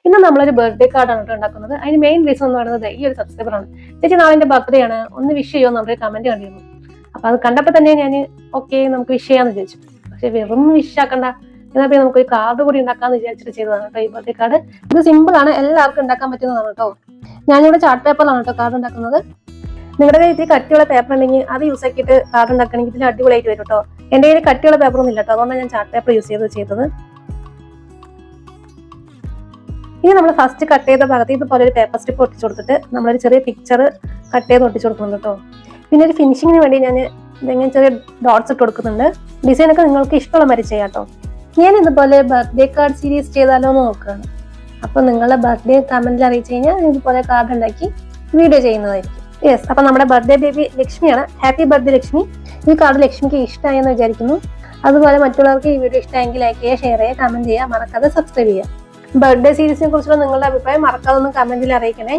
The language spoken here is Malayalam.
ഇന്ന് നമ്മളൊരു ബർത്ത്ഡേ കാർഡാണ് ഉണ്ടാക്കുന്നത്. അതിന് മെയിൻ റീസൺ എന്ന് പറയുന്നത് ഈ ഒരു സബ്സ്ക്രൈബറാണ്. ചേച്ചി നാളെ എന്റെ ബർത്ത്ഡേ ആണ്, ഒന്ന് വിഷ് ചെയ്യുമോ എന്നൊരു കമന്റ് കണ്ടിരുന്നു. അപ്പൊ അത് കണ്ടപ്പോ തന്നെ ഞാൻ ഓക്കെ നമുക്ക് വിഷ് ചെയ്യാന്ന് വിചാരിച്ചു. പക്ഷെ വെറും വിഷ് ആക്കണ്ട, എന്നാൽ പിന്നെ നമുക്ക് ഒരു കാർഡ് കൂടി ഉണ്ടാക്കാന്ന് വിചാരിച്ചിട്ട് ചെയ്തതാണ് കേട്ടോ ഈ ബർത്ത്ഡേ കാർഡ്. ഇത് സിമ്പിൾ ആണ്, എല്ലാവർക്കും ഉണ്ടാക്കാൻ പറ്റുന്നതാണ് കേട്ടോ. ഞാനിവിടെ ചാർട്ട് പേപ്പറിലാണ് കേട്ടോ കാർഡ് ഉണ്ടാക്കുന്നത്. നിങ്ങളുടെ കയ്യിൽ ഇത്തിരി കട്ടിയുള്ള പേപ്പർ ഉണ്ടെങ്കിൽ അത് യൂസ് ആക്കിയിട്ട് കാർഡ് ഉണ്ടാക്കണമെങ്കിൽ ഇതിൽ അടിപൊളിയായിട്ട് വരും കേട്ടോ. എന്റെ കയ്യിൽ കട്ടിയുള്ള പേപ്പർ ഒന്നും ഇല്ല കേട്ടോ, അതുകൊണ്ടാണ് ഞാൻ ചാർട്ട് പേപ്പർ യൂസ് ചെയ്തത്. ഇനി നമ്മൾ ഫസ്റ്റ് കട്ട് ചെയ്ത ഭാഗത്ത് ഇതുപോലെ ഒരു പേപ്പർ സ്ട്രിപ്പ് ഒട്ടിച്ചു കൊടുത്തിട്ട് നമ്മളൊരു ചെറിയ പിക്ചർ കട്ട് ചെയ്ത് ഒട്ടിച്ചു കൊടുക്കുന്നുണ്ട് കേട്ടോ. പിന്നെ ഒരു ഫിനിഷിങ്ങിന് വേണ്ടി ഞാൻ ഇതെങ്ങനെ ചെറിയ ഡോട്ട്സ് ഇട്ട് കൊടുക്കുന്നുണ്ട്. ഡിസൈനൊക്കെ നിങ്ങൾക്ക് ഇഷ്ടമുള്ള മാതിരി ചെയ്യാം കേട്ടോ. ഞാൻ ഇതുപോലെ ബർത്ത്ഡേ കാർഡ് സീരീസ് ചെയ്താലോ എന്ന് നോക്കുകയാണ്. അപ്പൊ നിങ്ങളുടെ ബർത്ത്ഡേ കമന്റിൽ അറിയിച്ചു കഴിഞ്ഞാൽ ഇതുപോലെ കാർഡ് ഉണ്ടാക്കി വീഡിയോ ചെയ്യുന്നതായിരിക്കും. യെസ്, അപ്പൊ നമ്മുടെ ബർത്ത്ഡേ ബേബി ലക്ഷ്മിയാണ്. Happy birthday Lakshmi. ഈ കാർഡ് ലക്ഷ്മിക്ക് ഇഷ്ടമായെന്ന് വിചാരിക്കുന്നു. അതുപോലെ മറ്റുള്ളവർക്ക് ഈ വീഡിയോ ഇഷ്ടമായെങ്കിൽ ലൈക്ക് ചെയ്യുക, ഷെയർ ചെയ്യുക, കമന്റ് ചെയ്യുക, മറക്കാതെ സബ്സ്ക്രൈബ് ചെയ്യുക. ബർത്ത്ഡേ സീരീസിനെ കുറിച്ചുള്ള നിങ്ങളുടെ അഭിപ്രായം മറക്കാതെ ഒന്ന് കമന്റിൽ അറിയിക്കണേ.